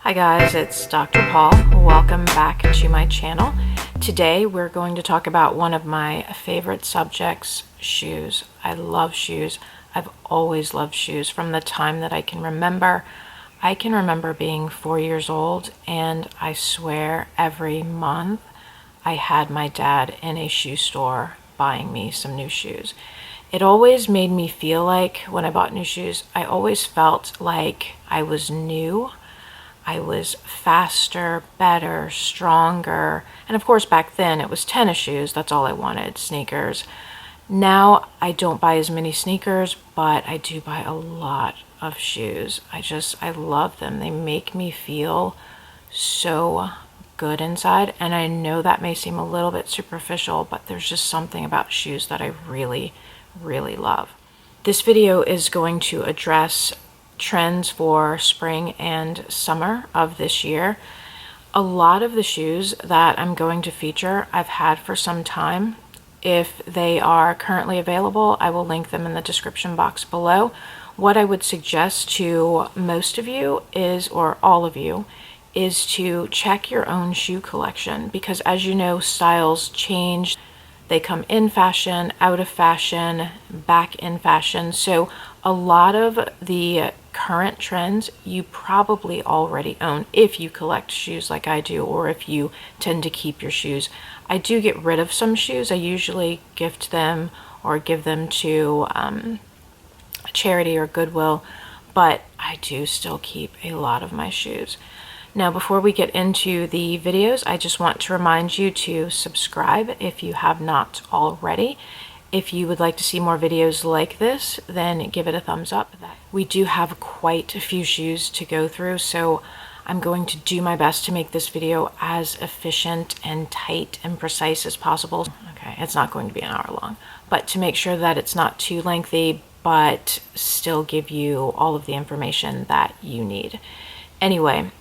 Hi guys, it's Dr. Paul. Welcome back to my channel. Today we're going to talk about one of my favorite subjects, shoes. I love shoes. I've always loved shoes from the time that I can remember. I can remember being 4 years old, and I swear every month I had my dad in a shoe store buying me some new shoes. It always made me feel like when I bought new shoes, I always felt like I was new. I was faster, better, stronger. And of course, back then it was tennis shoes. That's all I wanted, sneakers. Now I don't buy as many sneakers, but I do buy a lot of shoes. I love them. They make me feel so good inside. And I know that may seem a little bit superficial, but there's just something about shoes that I really, really love. This video is going to address trends for spring and summer of this year. A lot of the shoes that I'm going to feature I've had for some time. If they are currently available, I will link them in the description box below. What I would suggest to most of you is, or all of you, is to check your own shoe collection, because as you know, styles change. They come in fashion, out of fashion, back in fashion. So a lot of the current trends you probably already own if you collect shoes like I do, or if you tend to keep your shoes. I do get rid of some shoes. I usually gift them or give them to a charity or Goodwill, but I do still keep a lot of my shoes. Now, before we get into the videos, I just want to remind you to subscribe if you have not already. If you would like to see more videos like this, then give it a thumbs up. We do have quite a few shoes to go through, so I'm going to do my best to make this video as efficient and tight and precise as possible. Okay, it's not going to be an hour long, but to make sure that it's not too lengthy, but still give you all of the information that you need. Anyway,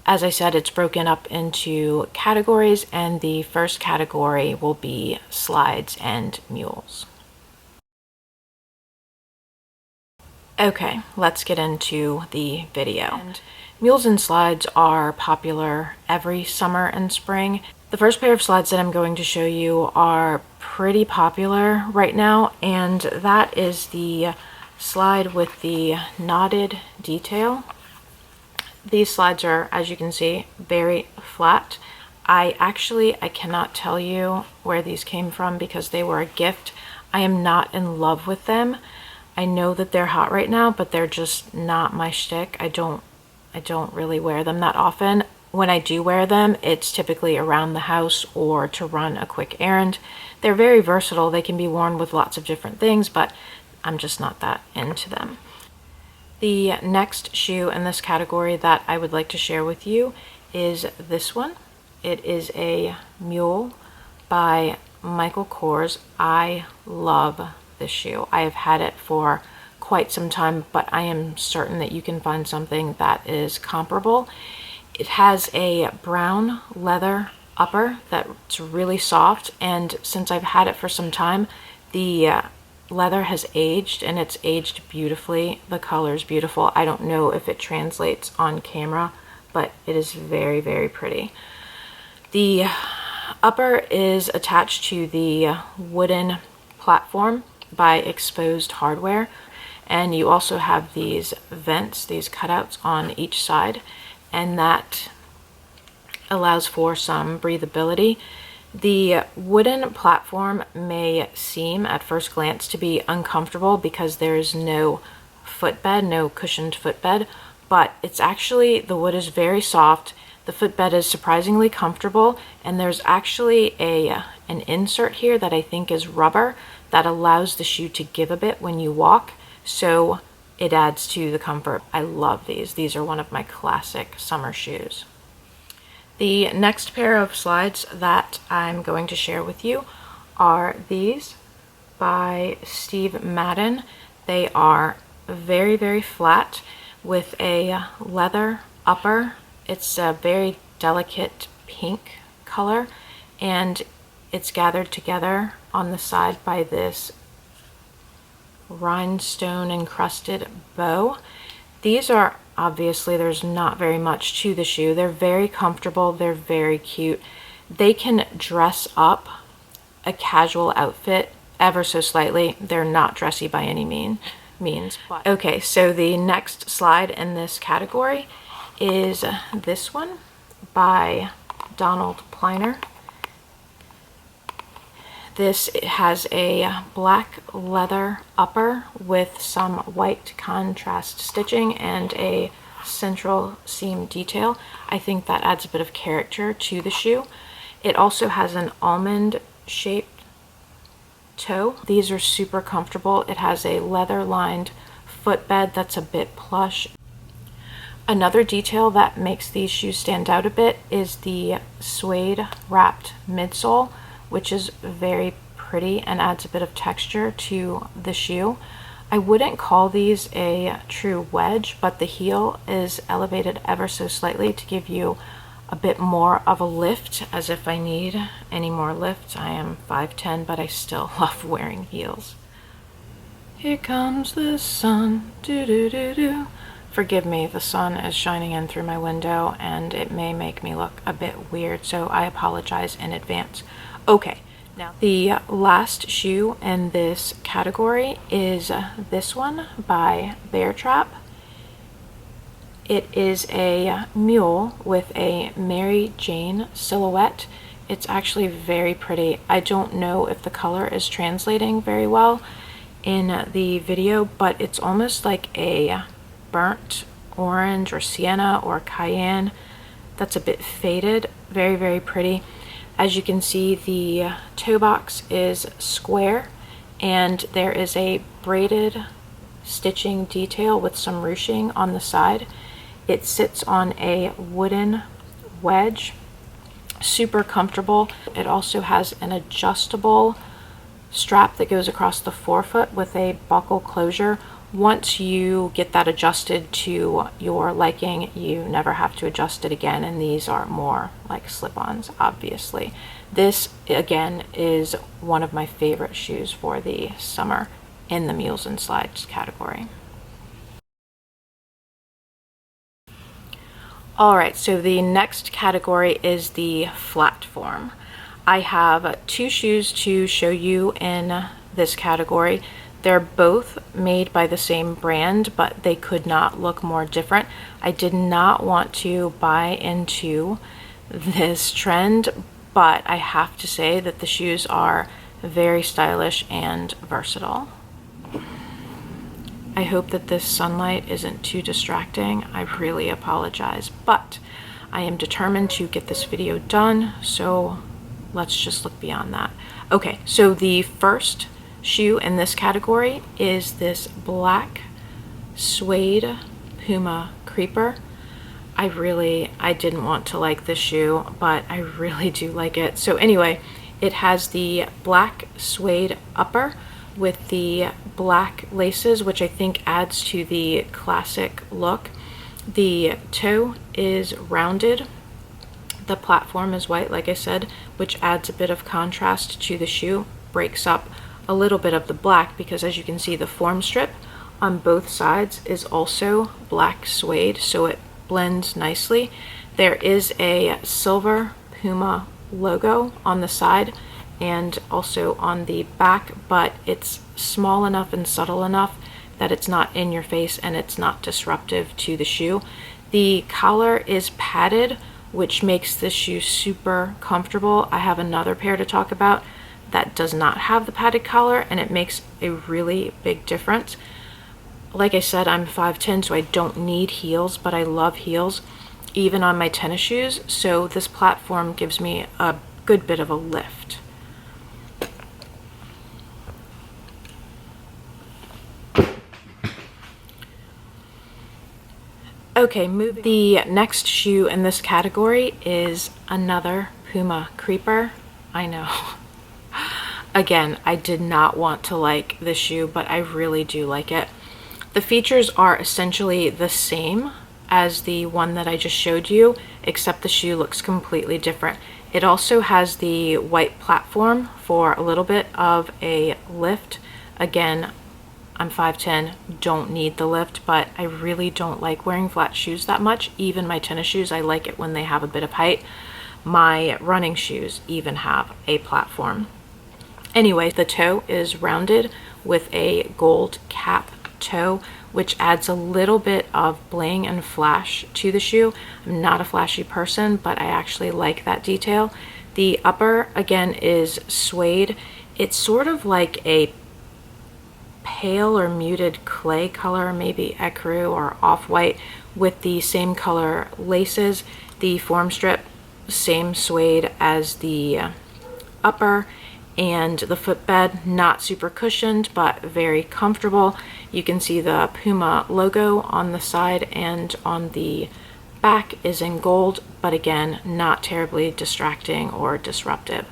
as I said, it's broken up into categories, and the first category will be slides and mules. Okay, let's get into the video. And mules and slides are popular every summer and spring. The first pair of slides that I'm going to show you are pretty popular right now, and that is the slide with the knotted detail. These slides are, as you can see, very flat. I cannot tell you where these came from because they were a gift. I am not in love with them. I know that they're hot right now, but they're just not my shtick. I don't really wear them that often. When I do wear them, it's typically around the house or to run a quick errand. They're very versatile. They can be worn with lots of different things, but I'm just not that into them. The next shoe in this category that I would like to share with you is this one. It is a mule by Michael Kors. I love this shoe. I have had it for quite some time, but I am certain that you can find something that is comparable. It has a brown leather upper that's really soft, and since I've had it for some time, the leather has aged, and it's aged beautifully. The color is beautiful. I don't know if it translates on camera, but it is very, very pretty. The upper is attached to the wooden platform by exposed hardware, and you also have these vents, these cutouts on each side, and that allows for some breathability. The wooden platform may seem at first glance to be uncomfortable because there's no footbed, no cushioned footbed, but it's actually, the wood is very soft, the footbed is surprisingly comfortable, and there's actually an insert here that I think is rubber that allows the shoe to give a bit when you walk, so it adds to the comfort. I love these. These are one of my classic summer shoes. The next pair of slides that I'm going to share with you are these by Steve Madden. They are very, very flat with a leather upper. It's a very delicate pink color, and it's gathered together on the side by this rhinestone encrusted bow. These are Obviously, there's not very much to the shoe. They're very comfortable. They're very cute. They can dress up a casual outfit ever so slightly. They're not dressy by any means. Okay, so the next slide in this category is this one by Donald Pliner. This has a black leather upper with some white contrast stitching and a central seam detail. I think that adds a bit of character to the shoe. It also has an almond shaped toe. These are super comfortable. It has a leather lined footbed that's a bit plush. Another detail that makes these shoes stand out a bit is the suede wrapped midsole, which is very pretty and adds a bit of texture to the shoe. I wouldn't call these a true wedge, but the heel is elevated ever so slightly to give you a bit more of a lift, as if I need any more lift. I am 5'10", but I still love wearing heels. Here comes the sun, do-do-do-do. Forgive me, the sun is shining in through my window and it may make me look a bit weird, so I apologize in advance. Okay, now the last shoe in this category is this one by Bear Trap. It is a mule with a Mary Jane silhouette. It's actually very pretty. I don't know if the color is translating very well in the video, but it's almost like a burnt orange or sienna or cayenne that's a bit faded. Very, very pretty. As you can see, the toe box is square and there is a braided stitching detail with some ruching on the side. It sits on a wooden wedge, super comfortable. It also has an adjustable strap that goes across the forefoot with a buckle closure. Once you get that adjusted to your liking, you never have to adjust it again, and these are more like slip-ons, obviously. This, again, is one of my favorite shoes for the summer in the Mules and Slides category. Alright, so the next category is the flat form. I have two shoes to show you in this category. They're both made by the same brand, but they could not look more different. I did not want to buy into this trend, but I have to say that the shoes are very stylish and versatile. I hope that this sunlight isn't too distracting. I really apologize, but I am determined to get this video done, so let's just look beyond that. Okay, so the first shoe in this category is this black suede Puma Creeper. I didn't want to like this shoe, but I really do like it. So anyway, it has the black suede upper with the black laces, which I think adds to the classic look. The toe is rounded. The platform is white, like I said, which adds a bit of contrast to the shoe, breaks up a little bit of the black, because as you can see, the form strip on both sides is also black suede, so it blends nicely. There is a silver Puma logo on the side and also on the back, but it's small enough and subtle enough that it's not in your face and it's not disruptive to the shoe. The collar is padded, which makes this shoe super comfortable. I have another pair to talk about that does not have the padded collar, and it makes a really big difference. Like I said, I'm 5'10", so I don't need heels, but I love heels even on my tennis shoes, so this platform gives me a good bit of a lift. Okay, the next shoe in this category is another Puma Creeper. I know. Again, I did not want to like this shoe, but I really do like it. The features are essentially the same as the one that I just showed you, except the shoe looks completely different. It also has the white platform for a little bit of a lift. Again, I'm 5'10", don't need the lift, but I really don't like wearing flat shoes that much. Even my tennis shoes, I like it when they have a bit of height. My running shoes even have a platform. Anyway, the toe is rounded with a gold cap toe, which adds a little bit of bling and flash to the shoe. I'm not a flashy person, but I actually like that detail. The upper, again, is suede. It's sort of like a pale or muted clay color, maybe ecru or off-white, with the same color laces. The form strip, same suede as the upper, and the footbed, not super cushioned, but very comfortable. You can see the Puma logo on the side, and on the back is in gold, but again, not terribly distracting or disruptive.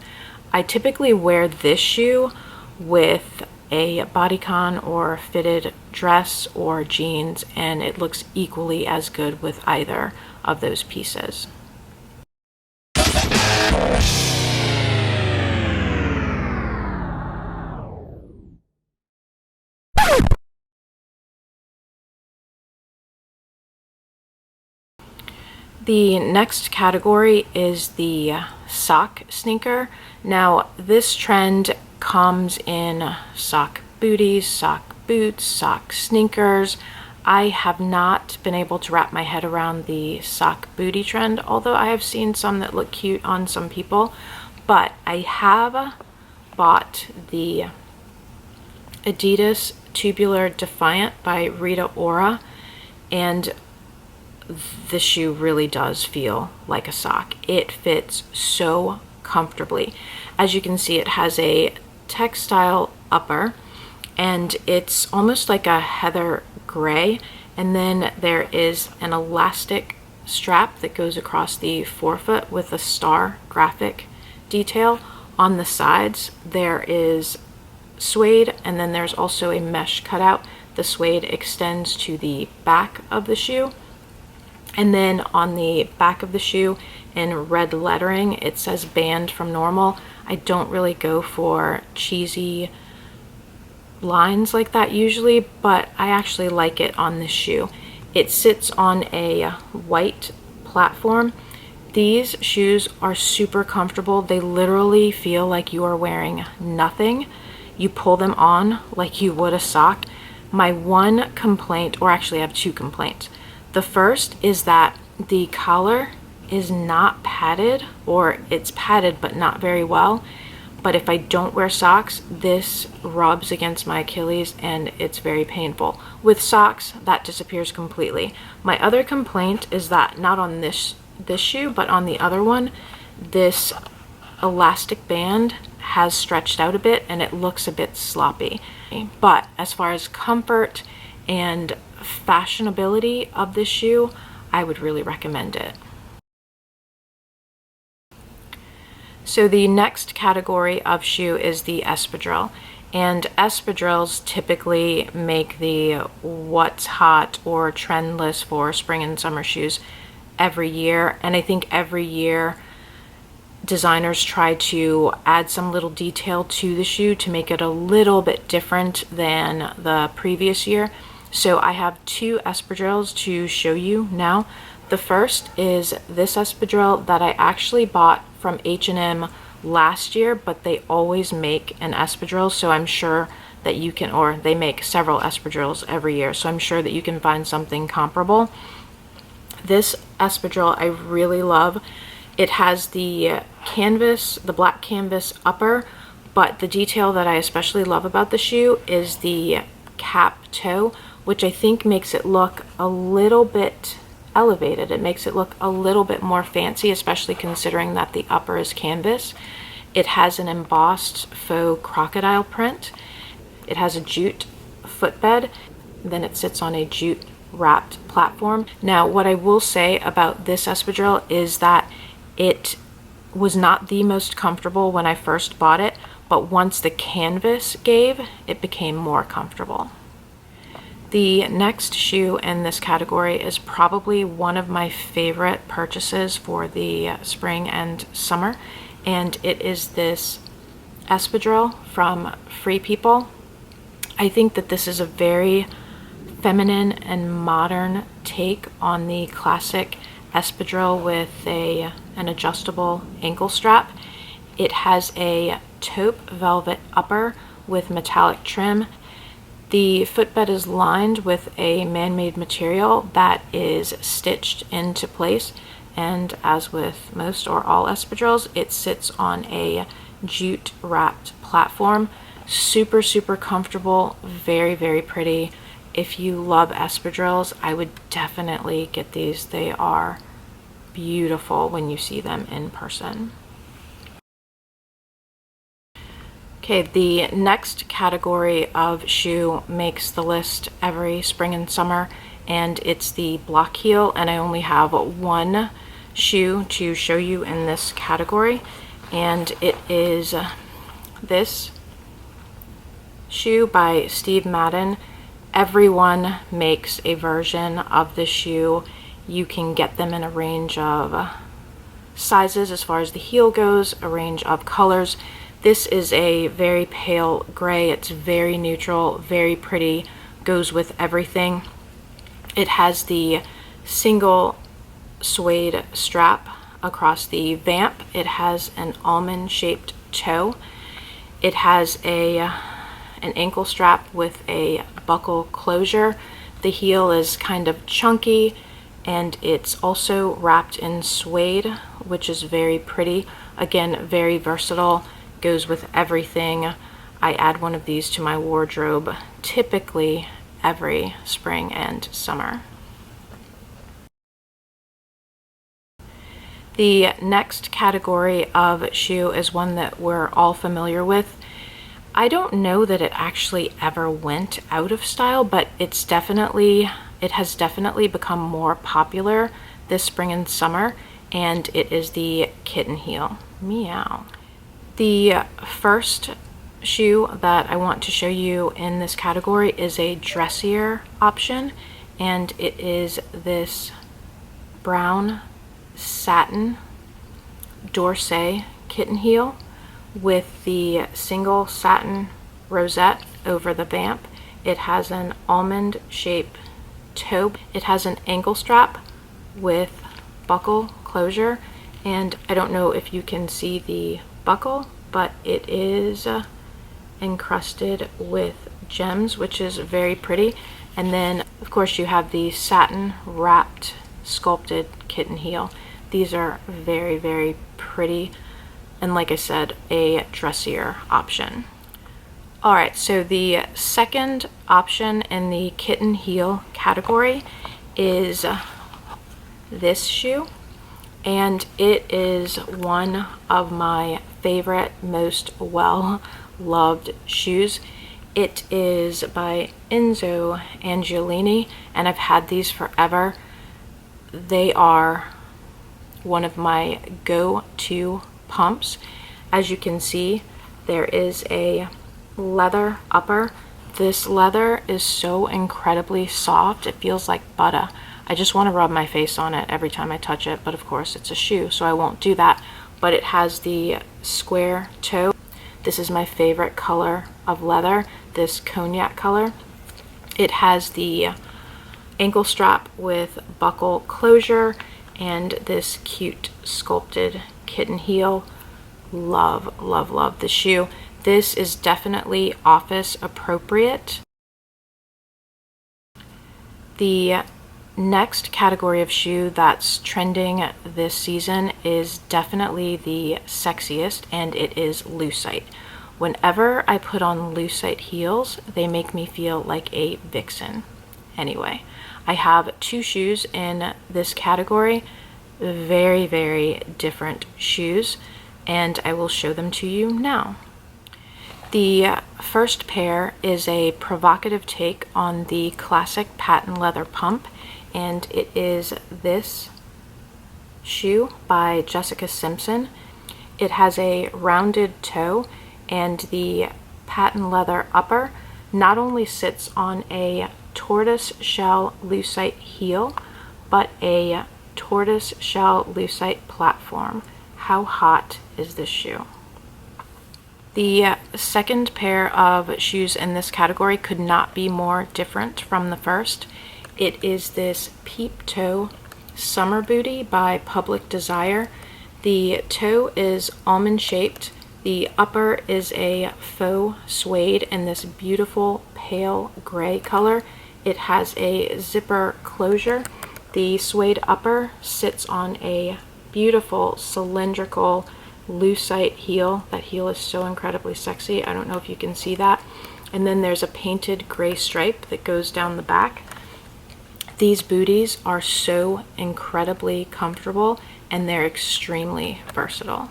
I typically wear this shoe with a bodycon or fitted dress or jeans, and it looks equally as good with either of those pieces. The next category is the sock sneaker. Now, this trend comes in sock booties, sock boots, sock sneakers. I have not been able to wrap my head around the sock booty trend, although I have seen some that look cute on some people. But I have bought the Adidas Tubular Defiant by Rita Ora, and the shoe really does feel like a sock. It fits so comfortably. As you can see, it has a textile upper, and it's almost like a heather gray, and then there is an elastic strap that goes across the forefoot with a star graphic detail. On the sides there is suede, and then there's also a mesh cutout. The suede extends to the back of the shoe, and then on the back of the shoe in red lettering it says banned from normal. I don't really go for cheesy lines like that usually, but I actually like it on this shoe. It sits on a white platform. These shoes are super comfortable. They literally feel like you are wearing nothing. You pull them on like you would a sock. My one complaint, or actually I have two complaints. The first is that the collar is not padded, or it's padded but not very well. But if I don't wear socks, this rubs against my Achilles and it's very painful. With socks, that disappears completely. My other complaint is that not on this shoe, but on the other one, this elastic band has stretched out a bit and it looks a bit sloppy. But as far as comfort and fashionability of this shoe, I would really recommend it. So the next category of shoe is the espadrille, and espadrilles typically make the what's hot or trend list for spring and summer shoes every year, and I think every year designers try to add some little detail to the shoe to make it a little bit different than the previous year. So I have two espadrilles to show you now. The first is this espadrille that I actually bought from H&M last year, but they always make an espadrille, so I'm sure that you can, or they make several espadrilles every year, so I'm sure that you can find something comparable. This espadrille I really love. It has the canvas, the black canvas upper, but the detail that I especially love about the shoe is the cap toe, which I think makes it look a little bit elevated. It makes it look a little bit more fancy, especially considering that the upper is canvas. It has an embossed faux crocodile print. It has a jute footbed, then it sits on a jute wrapped platform. Now, what I will say about this espadrille is that it was not the most comfortable when I first bought it, but once the canvas gave, it became more comfortable. The next shoe in this category is probably one of my favorite purchases for the spring and summer, and it is this espadrille from Free People. I think that this is a very feminine and modern take on the classic espadrille with an adjustable ankle strap. It has a taupe velvet upper with metallic trim. The footbed is lined with a man-made material that is stitched into place, and as with most or all espadrilles, it sits on a jute wrapped platform. Super, super comfortable, very, very pretty. If you love espadrilles, I would definitely get these. They are beautiful when you see them in person. Okay, the next category of shoe makes the list every spring and summer, and it's the block heel, and I only have one shoe to show you in this category, and it is this shoe by Steve Madden. Everyone makes a version of the shoe. You can get them in a range of sizes as far as the heel goes, a range of colors. This is a very pale gray. It's very neutral, very pretty, goes with everything. It has the single suede strap across the vamp. It has an almond shaped toe. It has an ankle strap with a buckle closure. The heel is kind of chunky, and it's also wrapped in suede, which is very pretty. Again, very versatile, goes with everything. I add one of these to my wardrobe typically every spring and summer. The next category of shoe is one that we're all familiar with. I don't know that it actually ever went out of style, but it has definitely become more popular this spring and summer, and it is the kitten heel. Meow. The first shoe that I want to show you in this category is a dressier option, and it is this brown satin Dorsey kitten heel with the single satin rosette over the vamp. It has an almond shaped toe. It has an ankle strap with buckle closure, and I don't know if you can see the buckle, but it is encrusted with gems, which is very pretty. And then of course you have the satin wrapped sculpted kitten heel. These are very, very pretty, and like I said, a dressier option. All right, so the second option in the kitten heel category is this shoe, and it is one of my favorite, most well-loved shoes. It is by Enzo Angiolini, and I've had these forever. They are one of my go-to pumps. As you can see, there is a leather upper. This leather is so incredibly soft, it feels like butter. I just want to rub my face on it every time I touch it, but of course it's a shoe, so I won't do that. But it has the square toe. This is my favorite color of leather, this cognac color. It has the ankle strap with buckle closure and this cute sculpted kitten heel. Love, love, love the shoe. This is definitely office appropriate. The next category of shoe that's trending this season is definitely the sexiest, and it is lucite. Whenever I put on lucite heels, they make me feel like a vixen. Anyway, I have two shoes in this category, very, very different shoes, and I will show them to you now. The first pair is a provocative take on the classic patent leather pump, and it is this shoe by Jessica Simpson. It has a rounded toe, and the patent leather upper not only sits on a tortoise shell lucite heel, but a tortoise shell lucite platform. How hot is this shoe? The second pair of shoes in this category could not be more different from the first. It is this peep toe summer booty by Public Desire. The toe is almond shaped. The upper is a faux suede in this beautiful pale gray color. It has a zipper closure. The suede upper sits on a beautiful cylindrical lucite heel. That heel is so incredibly sexy. I don't know if you can see that. And then there's a painted gray stripe that goes down the back. These booties are so incredibly comfortable and they're extremely versatile.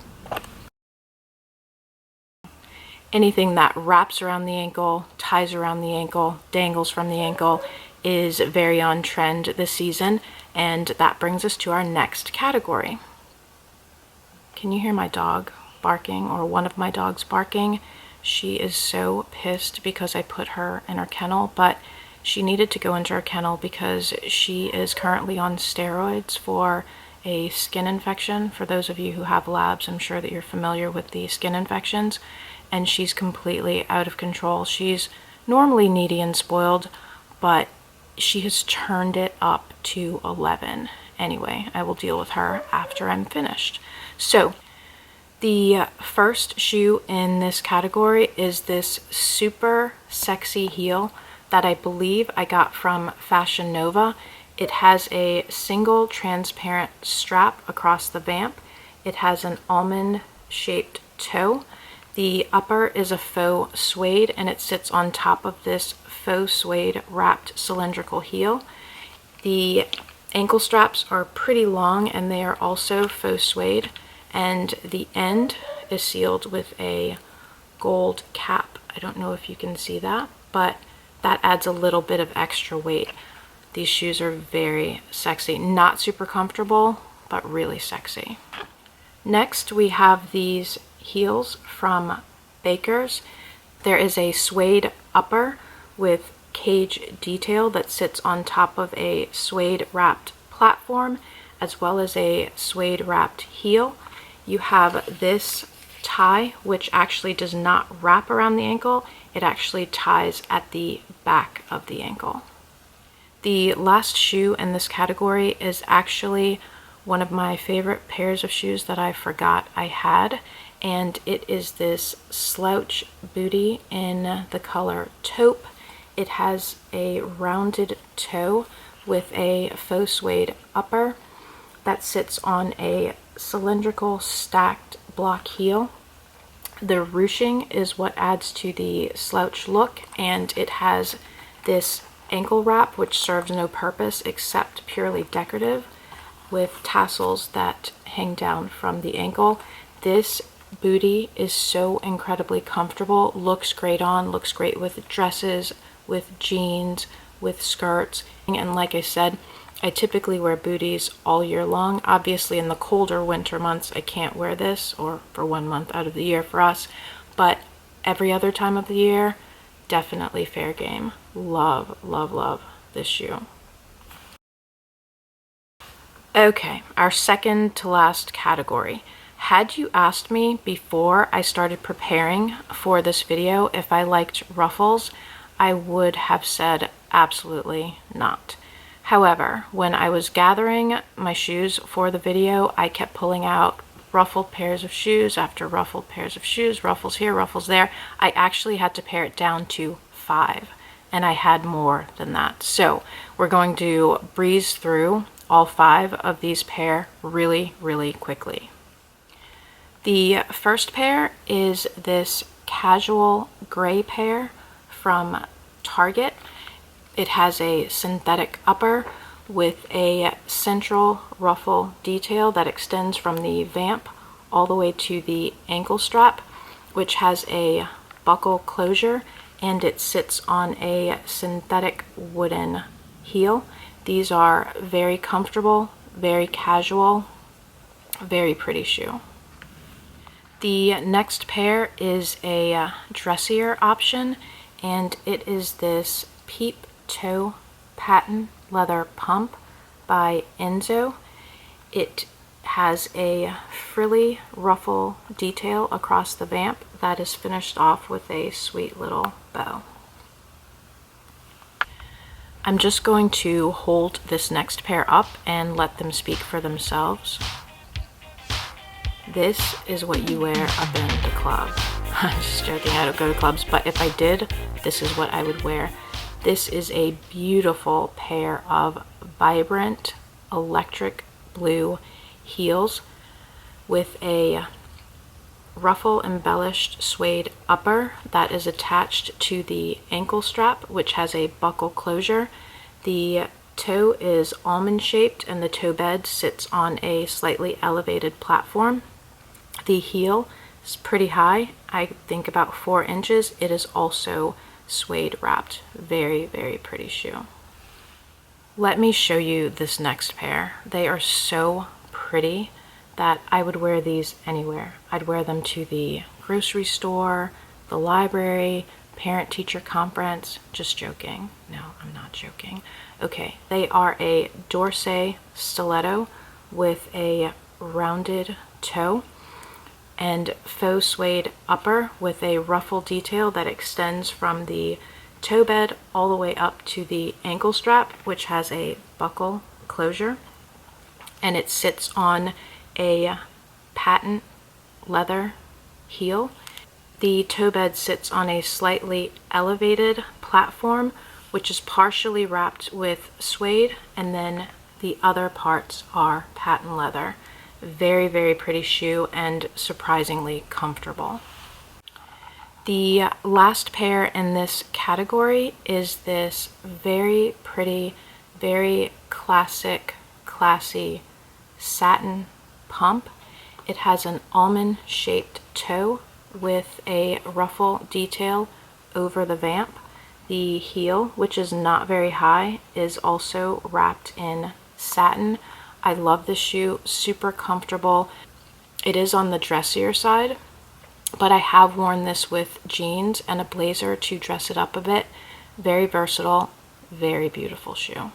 Anything that wraps around the ankle, ties around the ankle, dangles from the ankle is very on trend this season, and that brings us to our next category. Can you hear my dog barking, or one of my dogs barking? She is so pissed because I put her in her kennel, but she needed to go into her kennel because she is currently on steroids for a skin infection. For those of you who have labs, I'm sure that you're familiar with the skin infections, and she's completely out of control. She's normally needy and spoiled, but she has turned it up to 11. Anyway, I will deal with her after I'm finished. So the first shoe in this category is this super sexy heel that I believe I got from Fashion Nova. It has a single transparent strap across the vamp. It has an almond shaped toe. The upper is a faux suede and it sits on top of this faux suede wrapped cylindrical heel. The ankle straps are pretty long and they are also faux suede, and the end is sealed with a gold cap. I don't know if you can see that, but that adds a little bit of extra weight. These shoes are very sexy. Not super comfortable, but really sexy. Next, we have these heels from Baker's. There is a suede upper with cage detail that sits on top of a suede wrapped platform, as well as a suede wrapped heel. You have this tie, which actually does not wrap around the ankle. It actually ties at the back of the ankle. The last shoe in this category is actually one of my favorite pairs of shoes that I forgot I had, and it is this slouch booty in the color taupe. It has a rounded toe with a faux suede upper that sits on a cylindrical stacked block heel. The ruching is what adds to the slouch look, and it has this ankle wrap which serves no purpose except purely decorative, with tassels that hang down from the ankle. This booty is so incredibly comfortable, looks great on, looks great with dresses, with jeans, with skirts, and like I said, I typically wear booties all year long. Obviously in the colder winter months I can't wear this, or for 1 month out of the year for us, but every other time of the year, definitely fair game. Love, love, love this shoe. Okay, our second to last category. Had you asked me before I started preparing for this video if I liked ruffles, I would have said absolutely not. However, when I was gathering my shoes for the video, I kept pulling out ruffled pairs of shoes after ruffled pairs of shoes, ruffles here, ruffles there. I actually had to pare it down to 5, and I had more than that. So we're going to breeze through all 5 of these pair really, really quickly. The first pair is this casual gray pair from Target. It has a synthetic upper with a central ruffle detail that extends from the vamp all the way to the ankle strap, which has a buckle closure, and it sits on a synthetic wooden heel. These are very comfortable, very casual, very pretty shoe. The next pair is a dressier option, and it is this peep toe patent leather pump by Enzo. It has a frilly ruffle detail across the vamp that is finished off with a sweet little bow. I'm just going to hold this next pair up and let them speak for themselves. This is what you wear up in the club. I'm just joking, I don't go to clubs, but if I did, this is what I would wear. This is a beautiful pair of vibrant electric blue heels with a ruffle embellished suede upper that is attached to the ankle strap, which has a buckle closure. The toe is almond shaped and the toe bed sits on a slightly elevated platform. The heel is pretty high, I think about 4 inches. It is also suede wrapped. Very, very pretty shoe. Let me show you this next pair. They are so pretty that I would wear these anywhere. I'd wear them to the grocery store, the library, parent-teacher conference. Just joking. No, I'm not joking. Okay, they are a Dorsey stiletto with a rounded toe and faux suede upper with a ruffle detail that extends from the toe bed all the way up to the ankle strap, which has a buckle closure, and it sits on a patent leather heel. The toe bed sits on a slightly elevated platform, which is partially wrapped with suede, and then the other parts are patent leather. Very, very pretty shoe and surprisingly comfortable. The last pair in this category is this very pretty, very classic, classy satin pump. It has an almond shaped toe with a ruffle detail over the vamp. The heel, which is not very high, is also wrapped in satin. I love this shoe, super comfortable. It is on the dressier side, but I have worn this with jeans and a blazer to dress it up a bit. Very versatile, very beautiful shoe.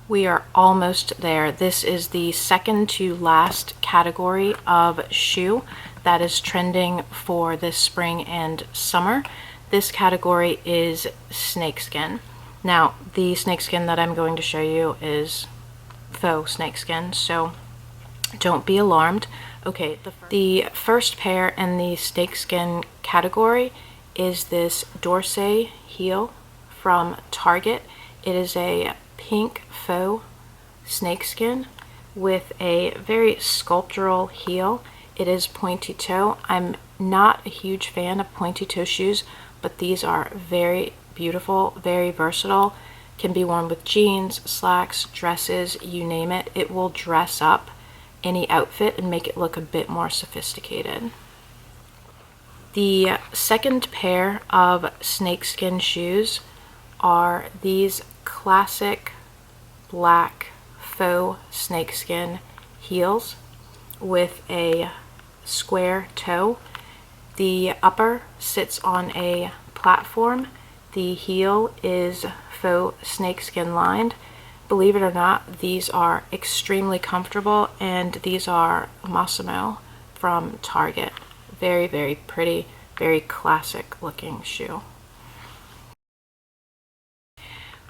We are almost there. This is the second to last category of shoe that is trending for this spring and summer. This category is snakeskin. Now, the snakeskin that I'm going to show you is faux snakeskin, so don't be alarmed. Okay, the first pair in the snakeskin category is this Dorsey heel from Target. It is a pink faux snakeskin with a very sculptural heel. It is pointy toe. I'm not a huge fan of pointy toe shoes, but these are very beautiful, very versatile. Can be worn with jeans, slacks, dresses, you name it. It will dress up any outfit and make it look a bit more sophisticated. The second pair of snakeskin shoes are these classic black faux snakeskin heels with a square toe. The upper sits on a platform. The heel is faux snakeskin lined. Believe it or not, these are extremely comfortable, and these are Massimo from Target. Very, very pretty, very classic looking shoe.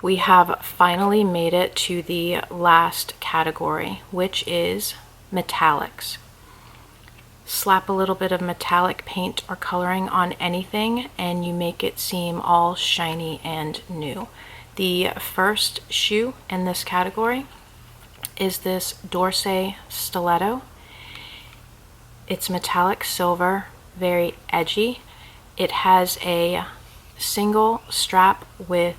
We have finally made it to the last category, which is metallics. Slap a little bit of metallic paint or coloring on anything and you make it seem all shiny and new. The first shoe in this category is this Dorsey stiletto. It's metallic silver, very edgy. It has a single strap with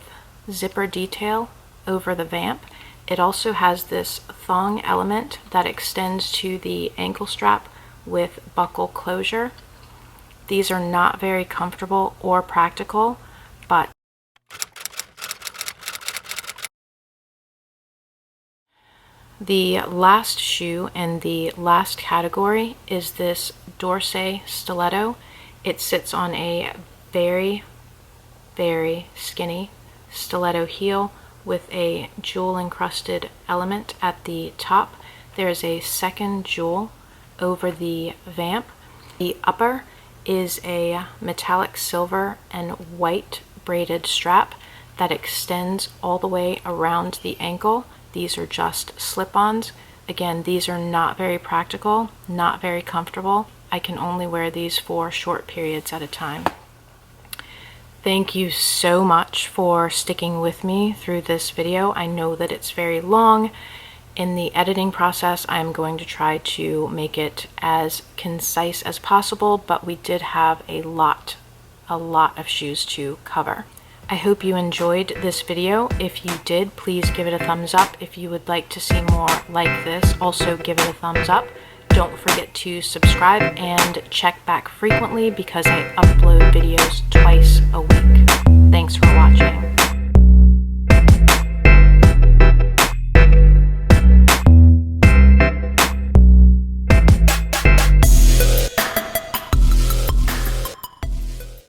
zipper detail over the vamp. It also has this thong element that extends to the ankle strap with buckle closure. These are not very comfortable or practical, but the last shoe in the last category is this Dorsey stiletto. It sits on a very, very skinny stiletto heel with a jewel encrusted element at the top. There is a second jewel over the vamp. The upper is a metallic silver and white braided strap that extends all the way around the ankle. These are just slip-ons. Again, these are not very practical, not very comfortable. I can only wear these for short periods at a time. Thank you so much for sticking with me through this video. I know that it's very long. In the editing process, I'm going to try to make it as concise as possible, but we did have a lot of shoes to cover. I hope you enjoyed this video. If you did, please give it a thumbs up. If you would like to see more like this, also give it a thumbs up. Don't forget to subscribe and check back frequently because I upload videos twice a week. Thanks for watching.